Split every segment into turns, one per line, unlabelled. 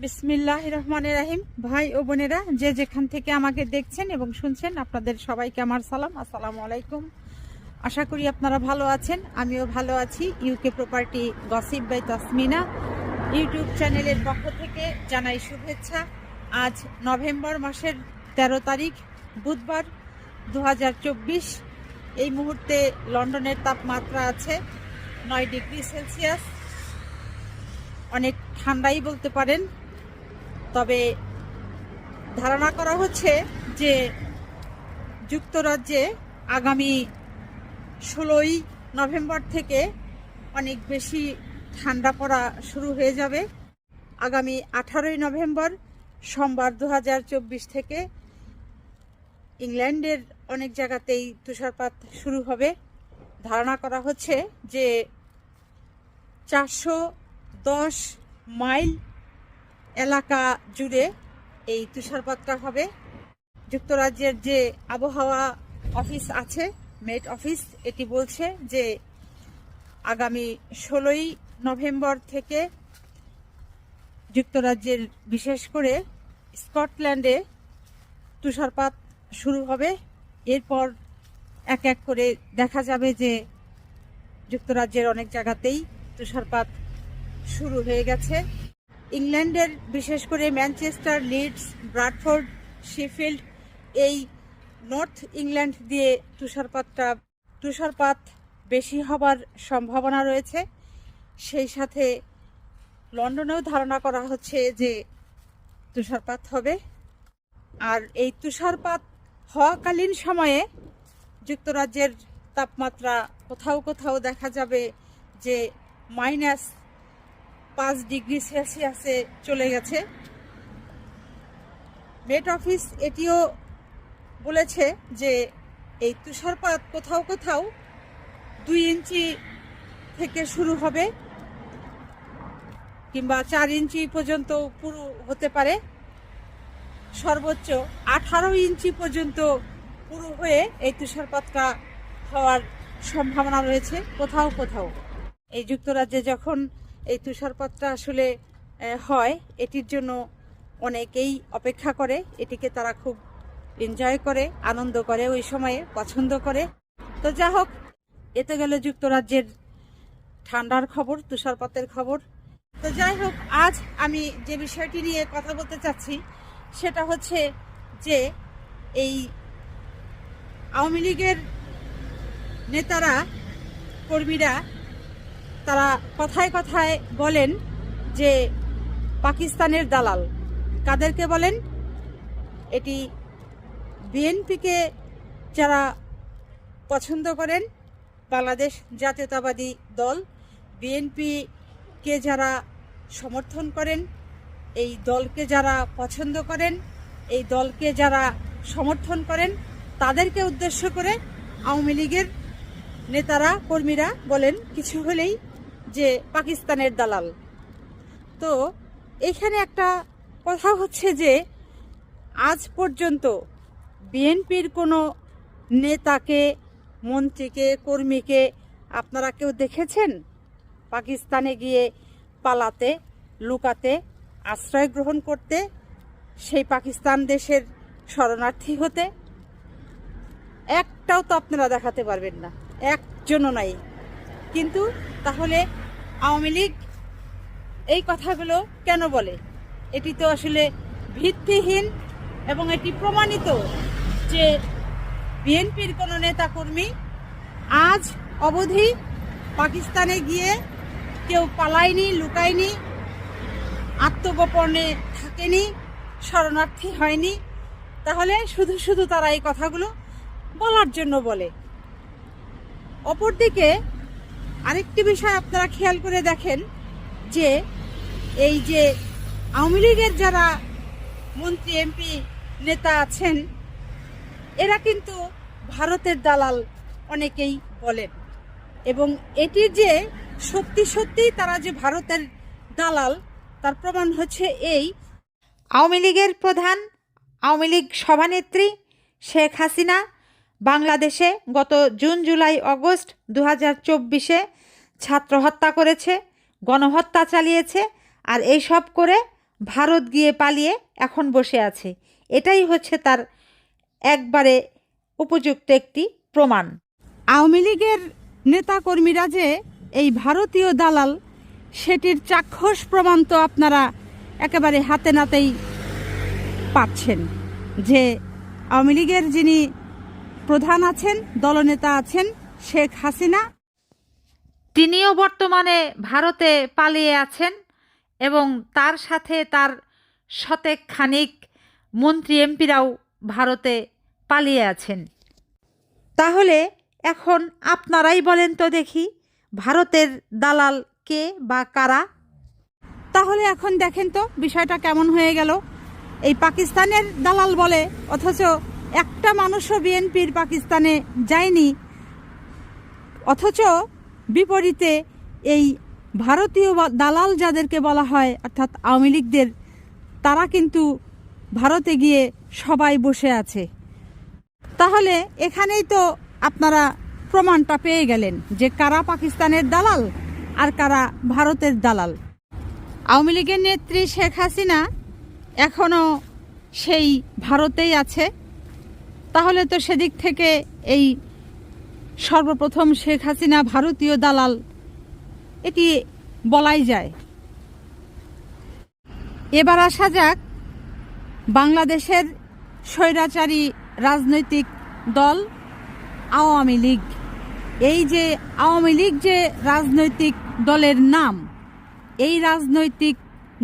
বিসমিল্লাহির রহমানির রহিম। ভাই ও বোনেরা, যে যেখান থেকে আমাকে দেখছেন এবং শুনছেন, আপনাদের সবাইকে আমার সালাম, আসসালামু আলাইকুম। আশা করি আপনারা ভালো আছেন, আমিও ভালো আছি। UK property gossip by Tasmina YouTube চ্যানেলের পক্ষ থেকে জানাই শুভেচ্ছা। আজ নভেম্বর মাসের 13 তারিখ বুধবার 2024। এই মুহূর্তে লন্ডনের তাপমাত্রা আছে 9 ডিগ্রি সেলসিয়াস। অনেক ঠান্ডাই বলতে পারেন। তবে ধারণা করা হচ্ছে যে যুক্তরাজ্যে আগামী 16ই নভেম্বর থেকে অনেক বেশি ঠান্ডা পড়া শুরু হয়ে যাবে। আগামী 18ই নভেম্বর সোমবার 2024 থেকে ইংল্যান্ডের অনেক জায়গাতেই তুষারপাত শুরু হবে। ধারণা করা হচ্ছে যে 410 মাইল এলাকা জুড়ে এই তুষারপাতটা হবে। যুক্তরাজ্যের যে আবহাওয়া অফিস আছে, মেট অফিস, এটি বলছে যে আগামী 16ই নভেম্বর থেকে যুক্তরাজ্যের বিশেষ করে স্কটল্যান্ডে তুষারপাত শুরু হবে। এরপর এক এক করে দেখা যাবে যে যুক্তরাজ্যের অনেক জায়গাতেই তুষারপাত শুরু হয়ে গেছে। ইংল্যান্ডের বিশেষ করে ম্যানচেস্টার, লিডস, ব্রাডফোর্ড, শেফিল্ড, এই নর্থ ইংল্যান্ড দিয়ে তুষারপাত বেশি হবার সম্ভাবনা রয়েছে। সেই সাথে লন্ডনেও ধারণা করা হচ্ছে যে তুষারপাত হবে। আর এই তুষারপাত হওয়াকালীন সময়ে যুক্তরাজ্যের তাপমাত্রা কোথাও কোথাও দেখা যাবে যে -5 ডিগ্রি সেলসিয়াসে চলে গেছে। মেট অফিস এটিও বলেছে যে এই তুষারপাত কোথাও কোথাও 2 ইঞ্চি থেকে শুরু হবে, কিংবা 4 ইঞ্চি পর্যন্ত পুরো হতে পারে। সর্বোচ্চ 18 ইঞ্চি পর্যন্ত পুরো হয়ে এই তুষারপাতটা হওয়ার সম্ভাবনা রয়েছে কোথাও কোথাও। এই যুক্তরাজ্যে যখন এই তুষারপাতটা আসলে হয়, এটির জন্য অনেকেই অপেক্ষা করে। এটিকে তারা খুব এনজয় করে, আনন্দ করে, ওই সময়ে পছন্দ করে। তো যা হোক, এতে গেল যুক্তরাজ্যের ঠান্ডার খবর, তুষারপাতের খবর। তো যাই হোক, আজ আমি যে বিষয়টি নিয়ে কথা বলতে চাচ্ছি সেটা হচ্ছে যে এই আওয়ামী লীগের নেতারা, কর্মীরা, তারা কথায় কথায় বলেন যে পাকিস্তানের দালাল। কাদেরকে বলেন? এটি বিএনপিকে যারা পছন্দ করেন, বাংলাদেশ জাতীয়তাবাদী দল, বিএনপিকে যারা সমর্থন করেন, এই দলকে যারা পছন্দ করেন, এই দলকে যারা সমর্থন করেন, তাদেরকে উদ্দেশ্য করে আওয়ামী লীগের নেতারা, কর্মীরা বলেন কিছু হলেই যে পাকিস্তানের দালাল। তো এখানে একটা কথা হচ্ছে যে আজ পর্যন্ত বিএনপির কোনো নেতাকে, মন্ত্রীকে, কর্মীকে আপনারা কেউ দেখেছেন পাকিস্তানে গিয়ে পালাতে, লুকাতে, আশ্রয় গ্রহণ করতে, সেই পাকিস্তান দেশের শরণার্থী হতে? একটাও তো আপনারা দেখাতে পারবেন না, একজনও নাই। কিন্তু তাহলে আওয়ামী লীগ এই কথাগুলো কেন বলে? এটি তো আসলে ভিত্তিহীন, এবং এটি প্রমাণিত যে বিএনপির কোনো নেতাকর্মী আজ অবধি পাকিস্তানে গিয়ে কেউ পালায়নি, লুকায়নি, আত্মগোপনে থাকেনি, শরণার্থী হয়নি। তাহলে শুধু শুধু তারা এই কথাগুলো বলার জন্য বলে। অপরদিকে আরেকটি বিষয় আপনারা খেয়াল করে দেখেন যে এই যে আওয়ামী লীগের যারা মন্ত্রী, এমপি, নেতা আছেন, এরা কিন্তু ভারতের দালাল অনেকেই বলেন। এবং এটির যে সত্যি সত্যি তারা যে ভারতের দালাল, তার প্রমাণ হচ্ছে এই আওয়ামী লীগের প্রধান, আওয়ামী লীগ সভানেত্রী শেখ হাসিনা বাংলাদেশে গত জুন, জুলাই, অগস্ট 2024 ছাত্র হত্যা করেছে, গণহত্যা চালিয়েছে। আর এই সব করে ভারত গিয়ে পালিয়ে এখন বসে আছে। এটাই হচ্ছে তার একবারে উপযুক্ত একটি প্রমাণ। আওয়ামী লীগের নেতাকর্মীরা যে এই ভারতীয় দালাল, সেটির চাক্ষুষ প্রমাণ তো আপনারা একেবারে হাতে নাতেই পাচ্ছেন, যে আওয়ামী লীগের যিনি প্রধান আছেন, দলনেতা আছেন শেখ হাসিনা, তিনিও বর্তমানে ভারতে পালিয়ে আছেন এবং তার সাথে তার শতেক খানিক মন্ত্রী এমপিরাও ভারতে পালিয়ে আছেন। তাহলে এখন আপনারাই বলেন তো দেখি, ভারতের দালাল কে বা কারা? তাহলে এখন দেখেন তো বিষয়টা কেমন হয়ে গেল। এই পাকিস্তানের দালাল বলে, অথচ একটা মানুষও বিএনপির পাকিস্তানে যায়নি, অথচ বিপরীতে এই ভারতীয় দালাল যাদেরকে বলা হয় অর্থাৎ আওয়ামী লীগদের, তারা কিন্তু ভারতে গিয়ে সবাই বসে আছে। তাহলে এখানেই তো আপনারা প্রমাণটা পেয়ে গেলেন যে কারা পাকিস্তানের দালাল আর কারা ভারতের দালাল। আওয়ামী লীগের নেত্রী শেখ হাসিনা এখনও সেই ভারতেই আছে। তাহলে তো সেদিক থেকে এই সর্বপ্রথম শেখ হাসিনা ভারতীয় দালাল, এটি বলাই যায়। এবার আসা যাক বাংলাদেশের স্বৈরাচারী রাজনৈতিক দল আওয়ামী লীগ। এই যে আওয়ামী লীগ যে রাজনৈতিক দলের নাম, এই রাজনৈতিক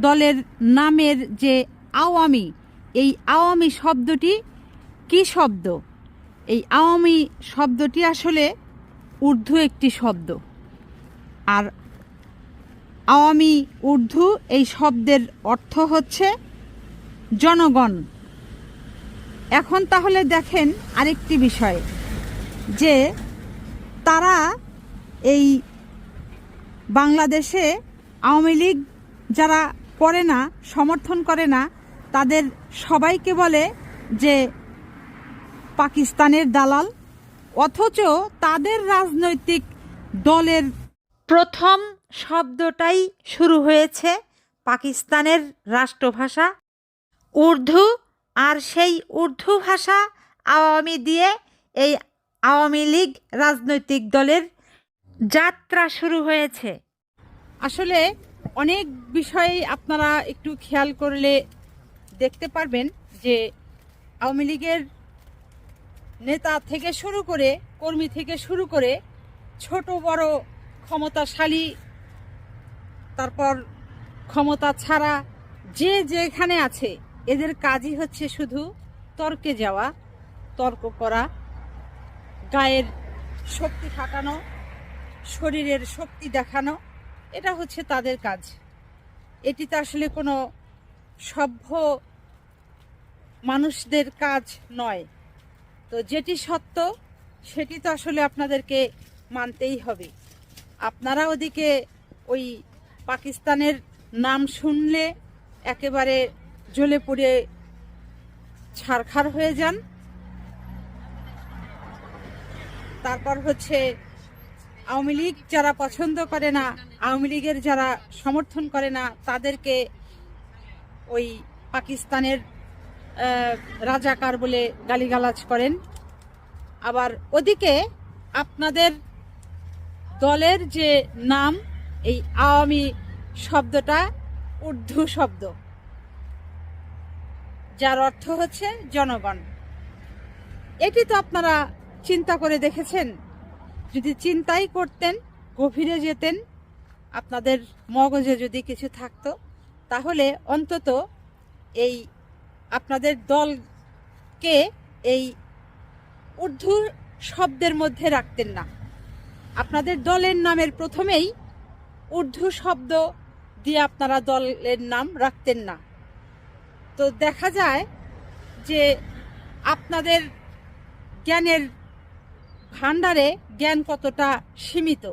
দলের নামের যে আওয়ামী, এই আওয়ামী শব্দটি কি শব্দ? এই আওয়ামী শব্দটি আসলে উর্দু একটি শব্দ, আর আওয়ামী উর্দু এই শব্দের অর্থ হচ্ছে জনগণ। এখন তাহলে দেখেন আরেকটি বিষয়, যে তারা এই বাংলাদেশে আওয়ামী লীগ যারা করে না, সমর্থন করে না, তাদের সবাইকে বলে যে পাকিস্তানের দালাল, অথচ তাদের রাজনৈতিক দলের প্রথম শব্দটাই শুরু হয়েছে পাকিস্তানের রাষ্ট্রভাষা উর্দু, আর সেই উর্দু ভাষা আওয়ামী দিয়ে এই আওয়ামী লীগ রাজনৈতিক দলের যাত্রা শুরু হয়েছে। আসলে অনেক বিষয়ে আপনারা একটু খেয়াল করলে দেখতে পারবেন যে আওয়ামী লীগের নেতা থেকে শুরু করে, কর্মী থেকে শুরু করে, ছোট বড় ক্ষমতাশালী, তারপর ক্ষমতা ছাড়া যে যেখানে আছে, এদের কাজই হচ্ছে শুধু তর্কে যাওয়া, তর্ক করা, গায়ের শক্তি খাটানো, শরীরের শক্তি দেখানো, এটা হচ্ছে তাদের কাজ। এটি তো আসলে কোনো সভ্য মানুষদের কাজ নয়। তো যেটি সত্য সেটি তো আসলে আপনাদেরকে মানতেই হবে। আপনারা ওদিকে ওই পাকিস্তানের নাম শুনলে একেবারে জ্বলে পুড়ে ছারখার হয়ে যান। তারপর হচ্ছে আওয়ামী লীগ যারা পছন্দ করে না, আওয়ামী লীগের যারা সমর্থন করে না, তাদেরকে ওই পাকিস্তানের রাজাকার বলে গালিগালাজ করেন। আবার ওদিকে আপনাদের দলের যে নাম, এই আওয়ামী শব্দটা উর্দু শব্দ, যার অর্থ হচ্ছে জনগণ। এটি তো আপনারা চিন্তা করে দেখেছেন? যদি চিন্তাই করতেন, গভীরে যেতেন, আপনাদের মগজে যদি কিছু থাকতো, তাহলে অন্তত এই আপনাদের দলকে এই উর্দু শব্দের মধ্যে রাখতেন না। আপনাদের দলের নামের প্রথমেই উর্দু শব্দ দিয়ে আপনারা দলের নাম রাখতেন না। তো দেখা যায় যে আপনাদের জ্ঞানের ভান্ডারে জ্ঞান কতটা সীমিত।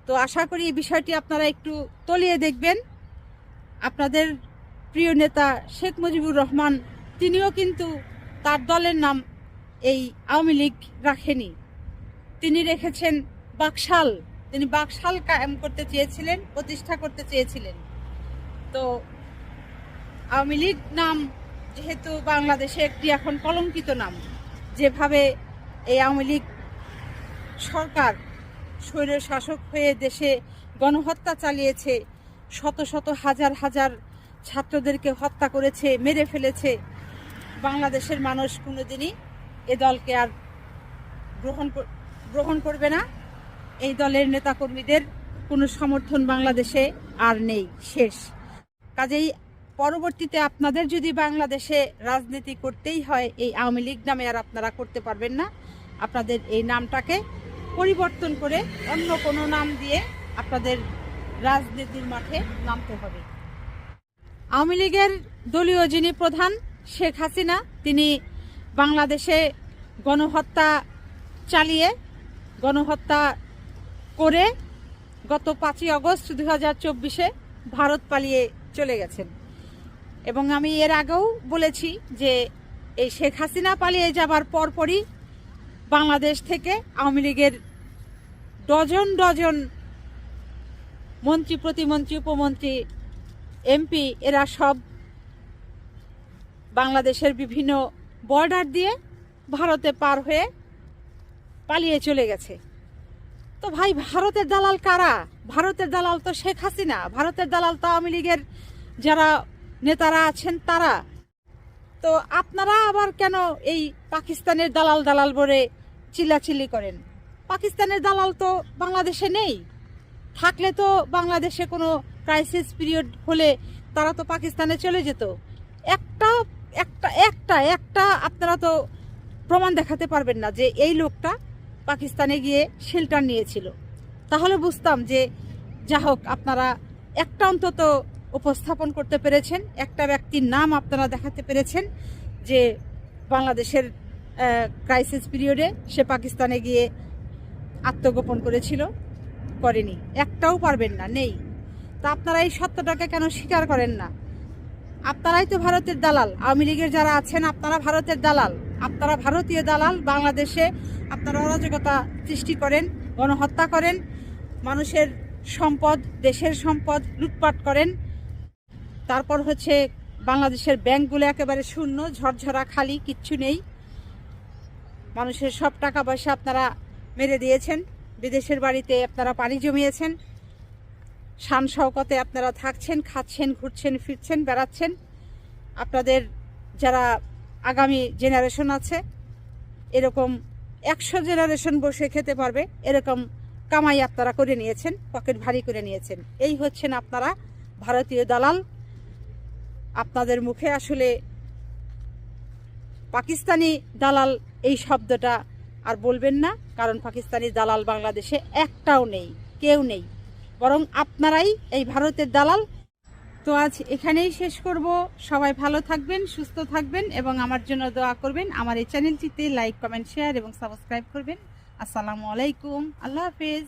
তো আশা করি এই বিষয়টি আপনারা একটু তলিয়ে দেখবেন। আপনাদের প্রিয় নেতা শেখ মুজিবুর রহমান, তিনিও কিন্তু তার দলের নাম এই আওয়ামী লীগ রাখেনি, তিনি রেখেছেন বাকশাল। তিনি বাকশাল কায়েম করতে চেয়েছিলেন, প্রতিষ্ঠা করতে চেয়েছিলেন। তো আওয়ামী লীগ নাম যেহেতু বাংলাদেশে একটি এখন কলঙ্কিত নাম, যেভাবে এই আওয়ামী লীগ সরকার স্বৈর শাসক হয়ে দেশে গণহত্যা চালিয়েছে, শত শত হাজার হাজার ছাত্রদেরকে হত্যা করেছে, মেরে ফেলেছে, বাংলাদেশের মানুষ কোনোদিনই এ দলকে আর গ্রহণ করবে না। এই দলের নেতাকর্মীদের কোনো সমর্থন বাংলাদেশে আর নেই, শেষ। কাজেই পরবর্তীতে আপনাদের যদি বাংলাদেশে রাজনীতি করতেই হয়, এই আওয়ামী লীগ নামে আর আপনারা করতে পারবেন না। আপনাদের এই নামটাকে পরিবর্তন করে অন্য কোনো নাম দিয়ে আপনাদের রাজনীতির মাঠে নামতে হবে। আওয়ামী লীগের দলীয় যিনি প্রধান শেখ হাসিনা, তিনি বাংলাদেশে গণহত্যা চালিয়ে, গণহত্যা করে গত 5ই আগস্ট 2024 ভারত পালিয়ে চলে গেছেন। এবং আমি এর আগেও বলেছি যে এই শেখ হাসিনা পালিয়ে যাবার পরপরই বাংলাদেশ থেকে আওয়ামী লীগের ডজন ডজন মন্ত্রী, প্রতিমন্ত্রী, উপমন্ত্রী, এমপি এরা সব বাংলাদেশের বিভিন্ন বর্ডার দিয়ে ভারতে পার হয়ে পালিয়ে চলে গেছে। তো ভাই, ভারতের দালাল কারা? ভারতের দালাল তো শেখ হাসিনা, ভারতের দালাল তো আওয়ামী লীগের যারা নেতারা আছেন তারা। তো আপনারা আবার কেন এই পাকিস্তানের দালাল দালাল বলে চিল্লাচিল্লি করেন? পাকিস্তানের দালাল তো বাংলাদেশে নেই। থাকলে তো বাংলাদেশে কোনো ক্রাইসিস পিরিয়ড হলে তারা তো পাকিস্তানে চলে যেত। একটা আপনারা তো প্রমাণ দেখাতে পারবেন না যে এই লোকটা পাকিস্তানে গিয়ে শেল্টার নিয়েছিল। তাহলে বুঝতাম যে যা হোক, আপনারা একটা অন্তত উপস্থাপন করতে পেরেছেন, একটা ব্যক্তির নাম আপনারা দেখাতে পেরেছেন যে বাংলাদেশের ক্রাইসিস পিরিয়ডে সে পাকিস্তানে গিয়ে আত্মগোপন করেছিল। করেনি, একটাও পারবেন না, নেই। তা আপনারা এই সত্যটাকে কেন স্বীকার করেন না? আপনারাই তো ভারতের দালাল। আওয়ামী লীগের যারা আছেন আপনারা ভারতের দালাল, আপনারা ভারতীয় দালাল। বাংলাদেশে আপনারা অরাজকতা সৃষ্টি করেন, গণহত্যা করেন, মানুষের সম্পদ, দেশের সম্পদ লুটপাট করেন। তারপর হচ্ছে বাংলাদেশের ব্যাংকগুলো একেবারে শূন্য, ঝরঝরা খালি, কিচ্ছু নেই। মানুষের সব টাকা পয়সা আপনারা মেরে দিয়েছেন, বিদেশের বাড়িতে আপনারা পানি জমিয়েছেন, শান শওকতে আপনারা থাকছেন, খাচ্ছেন, ঘুরছেন, ফিরছেন, বেড়াচ্ছেন। আপনাদের যারা আগামী জেনারেশন আছে, এরকম 100 জেনারেশন বসে খেতে পারবে এরকম কামাই আপনারা করে নিয়েছেন, পকেট ভারী করে নিয়েছেন। এই হচ্ছেন আপনারা ভারতীয় দালাল। আপনাদের মুখে আসলে পাকিস্তানি দালাল এই শব্দটা আর বলবেন না, কারণ পাকিস্তানি দালাল বাংলাদেশে একটাও নেই, কেউ নেই, বরং আপনারাই এই ভারতের দালাল। তো আজ এখানেই শেষ করব। সবাই ভালো থাকবেন, সুস্থ থাকবেন এবং আমার জন্য দোয়া করবেন। আমার এই চ্যানেলটিতে লাইক, কমেন্ট, শেয়ার এবং সাবস্ক্রাইব করবেন। আসসালামু আলাইকুম, আল্লাহ হাফেজ।